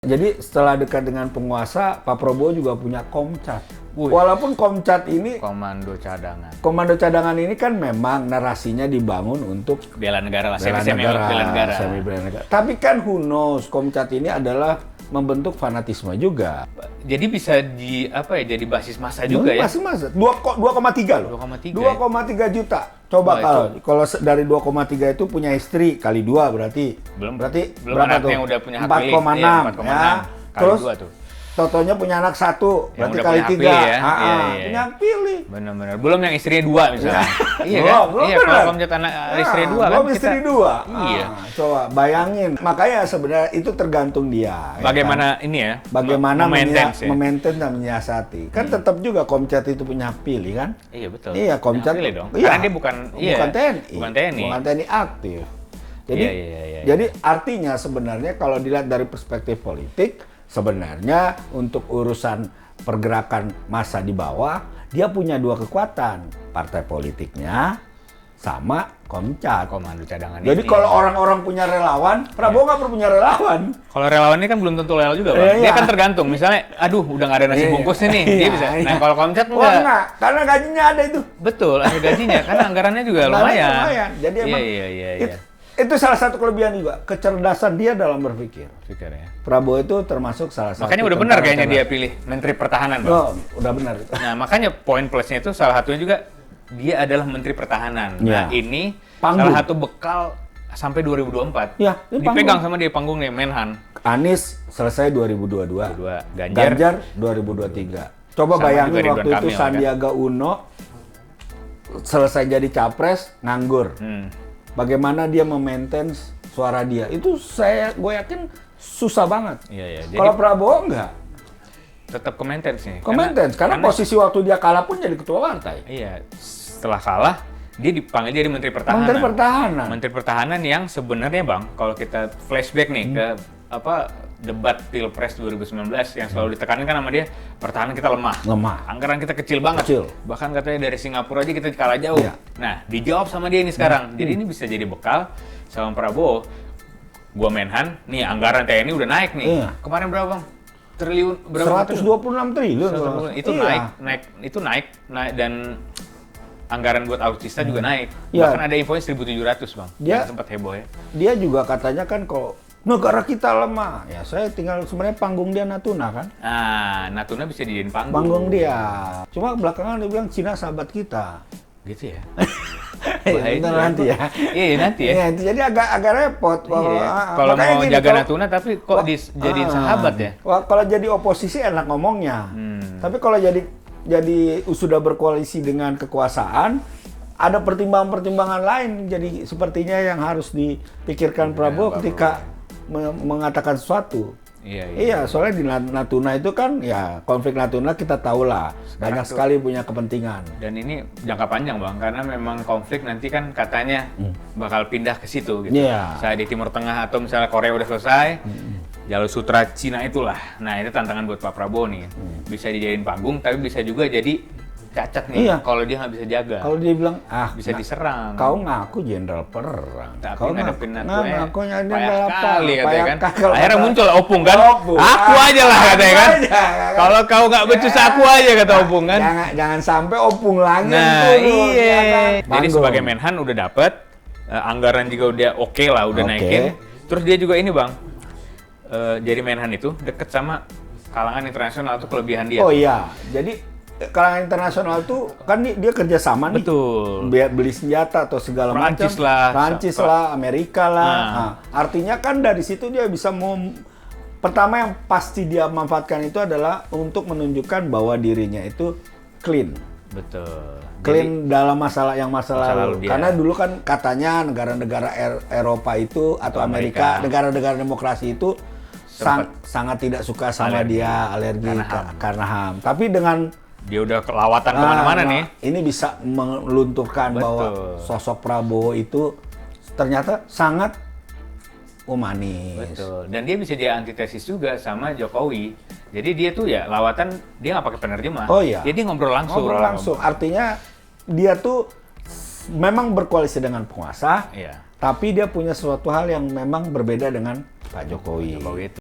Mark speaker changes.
Speaker 1: Jadi setelah dekat dengan penguasa, Pak Prabowo juga punya Komcat. Walaupun Komcat ini komando cadangan ini kan memang narasinya dibangun untuk
Speaker 2: bela negara lah,
Speaker 1: bela negara. Tapi kan who knows, Komcat ini adalah membentuk fanatisme juga.
Speaker 2: Jadi bisa jadi basis massa juga ya?
Speaker 1: Basis massa. 2,3 loh. 2,3 juta. Coba kalau dari 2,3 itu punya istri kali 2 berarti.
Speaker 2: Belum
Speaker 1: berapa tuh?
Speaker 2: Yang udah punya hak
Speaker 1: 4,6 ya. Terus
Speaker 2: 2 tuh.
Speaker 1: Totonya punya anak 1, berarti kali 3.
Speaker 2: Ya?
Speaker 1: Punya hak pilih.
Speaker 2: Benar-benar. Belum yang istrinya 2 misalnya. Iya kan? Iya, kalau Komcat anak istri 2 kan.
Speaker 1: Belum istri 2.
Speaker 2: Iya.
Speaker 1: Coba bayangin. Makanya sebenarnya itu tergantung dia.
Speaker 2: Bagaimana ini ya?
Speaker 1: Bagaimana memaintain dan menyiasati. Kan tetap juga Komcat itu punya hak pilih kan?
Speaker 2: Iya betul.
Speaker 1: Iya, Komcat
Speaker 2: pilih dong.
Speaker 1: Iya.
Speaker 2: Karena dia bukan
Speaker 1: TNI.
Speaker 2: Bukan TNI
Speaker 1: aktif. Jadi jadi artinya sebenarnya kalau dilihat dari perspektif politik, sebenarnya untuk urusan pergerakan massa di bawah, dia punya 2 kekuatan. Partai politiknya sama Komcat.
Speaker 2: Komando cadangan.
Speaker 1: Jadi kalau orang-orang punya relawan, Prabowo nggak perlu punya relawan.
Speaker 2: Kalau relawan ini kan belum tentu loyal juga, Bang. Dia kan tergantung. Misalnya, aduh udah nggak ada nasi bungkusnya nih, dia bisa. Nah kalau Komcat enggak.
Speaker 1: Karena gajinya ada itu.
Speaker 2: Betul, ada gajinya. Karena anggarannya juga lumayan.
Speaker 1: Jadi emang
Speaker 2: iya.
Speaker 1: Itu salah satu kelebihan juga, kecerdasan dia dalam berpikir.
Speaker 2: Ya.
Speaker 1: Prabowo itu termasuk salah satu.
Speaker 2: Makanya udah benar kayaknya dia pilih Menteri Pertahanan, Bang.
Speaker 1: Oh, udah benar itu.
Speaker 2: Nah, makanya poin plusnya itu salah satunya juga dia adalah Menteri Pertahanan.
Speaker 1: Ya.
Speaker 2: Nah, ini
Speaker 1: panggung.
Speaker 2: Salah satu bekal sampai 2024.
Speaker 1: Ya,
Speaker 2: dipegang sama dia panggung nih, Menhan.
Speaker 1: Anies selesai 2022.
Speaker 2: Ganjar
Speaker 1: 2023. Coba bayangin waktu itu Sandiaga Uno selesai jadi capres, nganggur. Bagaimana dia memaintain suara dia? Itu gue yakin susah banget.
Speaker 2: Iya.
Speaker 1: Kalau Prabowo enggak.
Speaker 2: Tetap ke maintenance nih.
Speaker 1: Karena posisi waktu dia kalah pun jadi ketua partai.
Speaker 2: Iya. Setelah kalah, dia dipanggil jadi Menteri Pertahanan. Menteri Pertahanan yang sebenarnya, Bang, kalau kita flashback nih ke debat Pilpres 2019 yang selalu ditekanin kan sama dia, pertahanan kita lemah. Anggaran kita kecil banget. Bahkan katanya dari Singapura aja kita kalah jauh. Iya. Nah, dijawab sama dia ini sekarang. Jadi ini bisa jadi bekal sama Prabowo. Gua Menhan, nih anggaran TNI udah naik nih. Iya. Kemarin berapa, Bang? Triliun berapa?
Speaker 1: 126 triliun.
Speaker 2: Itu naik dan anggaran buat alutsista juga naik.
Speaker 1: Ya.
Speaker 2: Bahkan ada infonya 1.700, Bang. Dia sempat heboh ya.
Speaker 1: Dia juga katanya kan kalau negara kita lemah, ya saya tinggal sebenarnya panggung dia Natuna kan.
Speaker 2: Natuna bisa dijadiin panggung.
Speaker 1: Panggung dia. Cuma belakangan dia bilang Cina sahabat kita.
Speaker 2: Gitu ya.
Speaker 1: Nanti ya.
Speaker 2: Iya nanti ya.
Speaker 1: Jadi agak repot.
Speaker 2: Kalau mau jaga Natuna tapi kok dijadiin sahabat ya.
Speaker 1: Kalau jadi oposisi enak ngomongnya. Tapi kalau jadi sudah berkoalisi dengan kekuasaan, ada pertimbangan-pertimbangan lain. Jadi sepertinya yang harus dipikirkan Prabowo ketika mengatakan sesuatu. Iya, soalnya di Natuna itu kan ya konflik Natuna kita tahu lah banyak sekali punya kepentingan. Dan
Speaker 2: ini jangka panjang, Bang, karena memang konflik nanti kan katanya bakal pindah ke situ gitu. Misalnya di Timur Tengah atau misalnya Korea udah selesai, jalur sutra Cina itulah. Nah, itu tantangan buat Pak Prabowo nih. Bisa dijadiin panggung tapi bisa juga jadi cacat nih kalau dia nggak bisa jaga.
Speaker 1: Kalau dia bilang,
Speaker 2: bisa diserang.
Speaker 1: Kau ngaku jenderal perang.
Speaker 2: Kau ngadepin
Speaker 1: ngakunya
Speaker 2: payah kali katanya kan.
Speaker 1: Akhirnya
Speaker 2: muncul Opung kan. Aku aja lah katanya kan. Kalau kau nggak becus aku aja kata Opung kan.
Speaker 1: Jangan sampai Opung lagi.
Speaker 2: Nah iya. Jadi sebagai Menhan udah dapet, anggaran juga udah oke lah, udah naikin. Terus dia juga ini, Bang, jadi Menhan itu deket sama kalangan internasional, itu kelebihan dia.
Speaker 1: Oh iya, jadi kalangan internasional tuh kan dia kerjasama nih.
Speaker 2: Betul.
Speaker 1: Beli senjata atau segala macam. Prancis lah, Amerika lah. Nah, artinya kan dari situ dia bisa pertama yang pasti dia manfaatkan itu adalah untuk menunjukkan bahwa dirinya itu clean.
Speaker 2: Betul.
Speaker 1: Clean dalam masalah lalu. Karena dulu kan katanya negara-negara Eropa itu atau Amerika, negara-negara demokrasi itu sangat tidak suka sama dia, alergi karena HAM. Tapi dengan
Speaker 2: dia udah kelawatan kemana-mana nih.
Speaker 1: Ini bisa melunturkan bahwa sosok Prabowo itu ternyata sangat humanis.
Speaker 2: Betul. Dan dia bisa jadi antitesis juga sama Jokowi. Jadi dia tuh ya lawatan, dia nggak pakai penerjemah.
Speaker 1: Oh iya.
Speaker 2: Jadi ngobrol langsung.
Speaker 1: Artinya dia tuh memang berkoalisi dengan penguasa, tapi dia punya suatu hal yang memang berbeda dengan Pak Jokowi.